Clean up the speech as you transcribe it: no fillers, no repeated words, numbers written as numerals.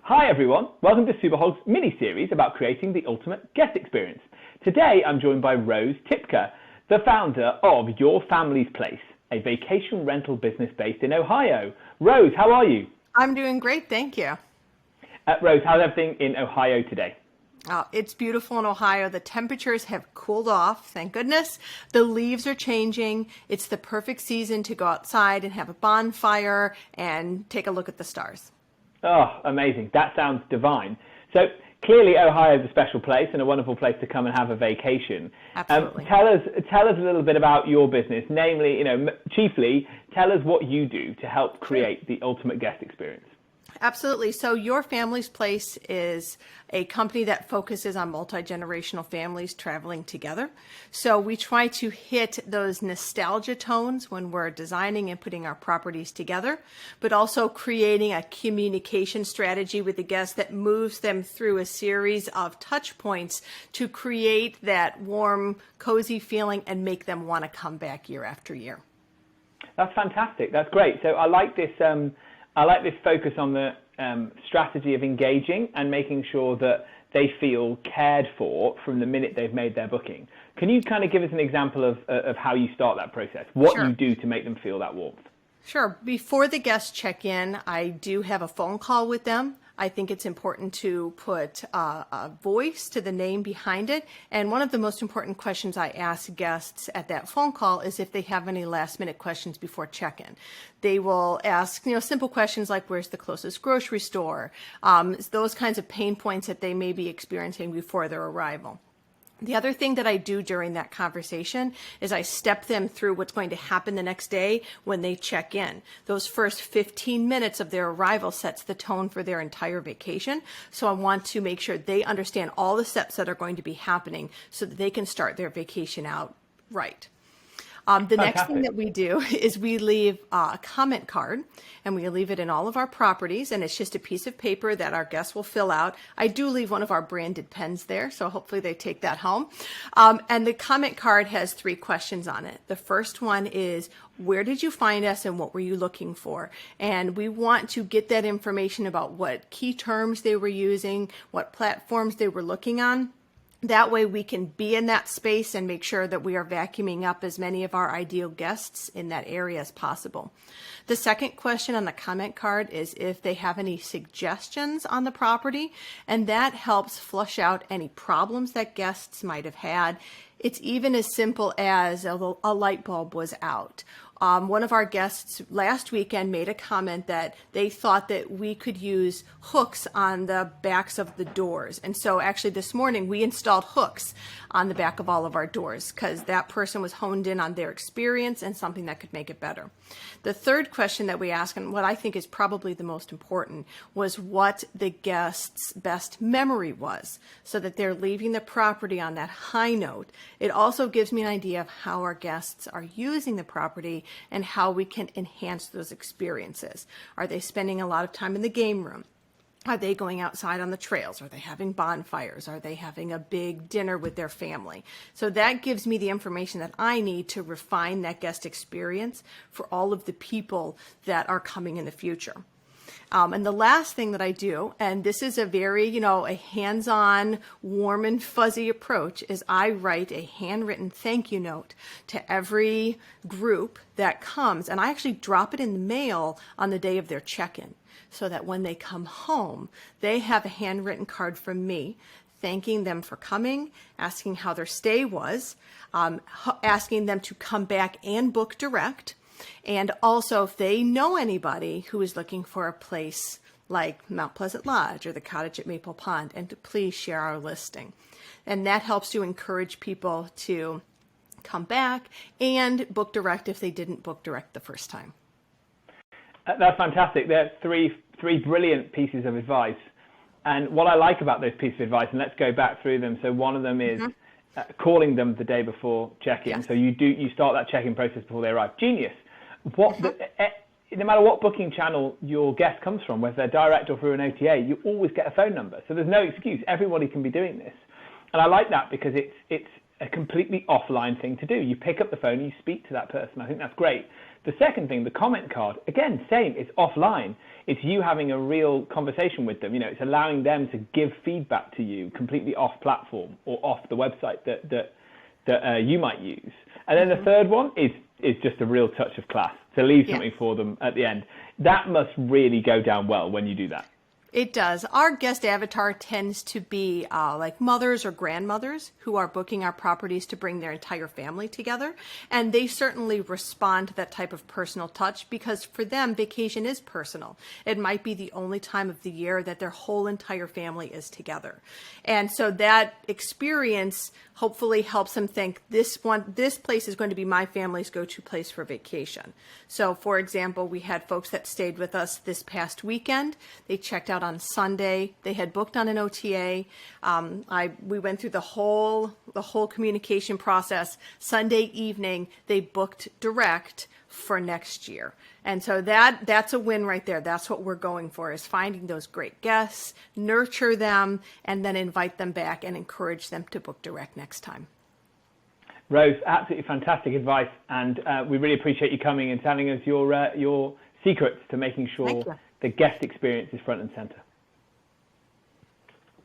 Hi everyone, welcome to Superhog's mini-series about creating the ultimate guest experience. Today I'm joined by Rose Tipka, the founder of Your Family's Place, a vacation rental business based in Ohio. Rose, how are you? I'm doing great, thank you. Rose, how's everything in Ohio today? It's beautiful in Ohio. The temperatures have cooled off, thank goodness. The leaves are changing. It's the perfect season to go outside and have a bonfire and take a look at the stars. Oh, amazing. That sounds divine. So clearly Ohio is a special place and a wonderful place to come and have a vacation. Absolutely. Tell us a little bit about your business, namely, chiefly, tell us what you do to help create the ultimate guest experience. Absolutely. So Your Family's Place is a company that focuses on multi-generational families traveling together. So we try to hit those nostalgia tones when we're designing and putting our properties together, but also creating a communication strategy with the guests that moves them through a series of touch points to create that warm, cozy feeling and make them want to come back year after year. That's fantastic. That's great. So I like this focus on the strategy of engaging and making sure that they feel cared for from the minute they've made their booking. Can you kind of give us an example of how you start that process? What Sure. you do to make them feel that warmth? Sure. Before the guests check in, I do have a phone call with them. I think it's important to put a voice to the name behind it. And one of the most important questions I ask guests at that phone call is if they have any last minute questions before check-in. They will ask, simple questions like, where's the closest grocery store? Those kinds of pain points that they may be experiencing before their arrival. The other thing that I do during that conversation is I step them through what's going to happen the next day when they check in. Those first 15 minutes of their arrival sets the tone for their entire vacation. So I want to make sure they understand all the steps that are going to be happening so that they can start their vacation out right. The next thing that we do is we leave a comment card, and we leave it in all of our properties, and it's just a piece of paper that our guests will fill out. I do leave one of our branded pens there, so hopefully they take that home. And the comment card has 3 questions on it. The first one is, where did you find us and what were you looking for? And we want to get that information about what key terms they were using, what platforms they were looking on. That way we can be in that space and make sure that we are vacuuming up as many of our ideal guests in that area as possible. The second question on the comment card is if they have any suggestions on the property, and that helps flush out any problems that guests might have had. It's even as simple as a light bulb was out. One of our guests last weekend made a comment that they thought that we could use hooks on the backs of the doors. And so actually this morning we installed hooks on the back of all of our doors because that person was honed in on their experience and something that could make it better. The third question that we asked, and what I think is probably the most important, was what the guest's best memory was so that they're leaving the property on that high note. It also gives me an idea of how our guests are using the property and how we can enhance those experiences. Are they spending a lot of time in the game room? Are they going outside on the trails? Are they having bonfires? Are they having a big dinner with their family? So that gives me the information that I need to refine that guest experience for all of the people that are coming in the future. And the last thing that I do, and this is a very, a hands-on, warm and fuzzy approach, is I write a handwritten thank you note to every group that comes, and I actually drop it in the mail on the day of their check-in, so that when they come home, they have a handwritten card from me thanking them for coming, asking how their stay was, asking them to come back and book direct. And also, if they know anybody who is looking for a place like Mount Pleasant Lodge or the cottage at Maple Pond, and to please share our listing. And that helps to encourage people to come back and book direct if they didn't book direct the first time. That's fantastic. There are three brilliant pieces of advice. And what I like about those pieces of advice, and let's go back through them. So one of them is calling them the day before check-in. Yes. So you start that check-in process before they arrive. Genius. No matter what booking channel your guest comes from, whether they're direct or through an OTA, you always get a phone number. So there's no excuse. Everybody can be doing this. And I like that because it's a completely offline thing to do. You pick up the phone and you speak to that person. I think that's great. The second thing, the comment card, again, same, it's offline. It's you having a real conversation with them. It's allowing them to give feedback to you completely off platform or off the website that you might use. And then the third one is just a real touch of class, to leave something for them at the end. That must really go down well when you do that. It does. Our guest avatar tends to be like mothers or grandmothers who are booking our properties to bring their entire family together. And they certainly respond to that type of personal touch because for them, vacation is personal. It might be the only time of the year that their whole entire family is together. And so that experience hopefully helps them think this place is going to be my family's go-to place for vacation. So for example, we had folks that stayed with us this past weekend. They checked out on Sunday. They had booked on an OTA. We went through the whole communication process. Sunday evening, they booked direct for next year. And so that's a win right there. That's what we're going for, is finding those great guests, nurture them, and then invite them back and encourage them to book direct next time. Rose, absolutely fantastic advice. And we really appreciate you coming and telling us your secrets to making sure the guest experience is front and center.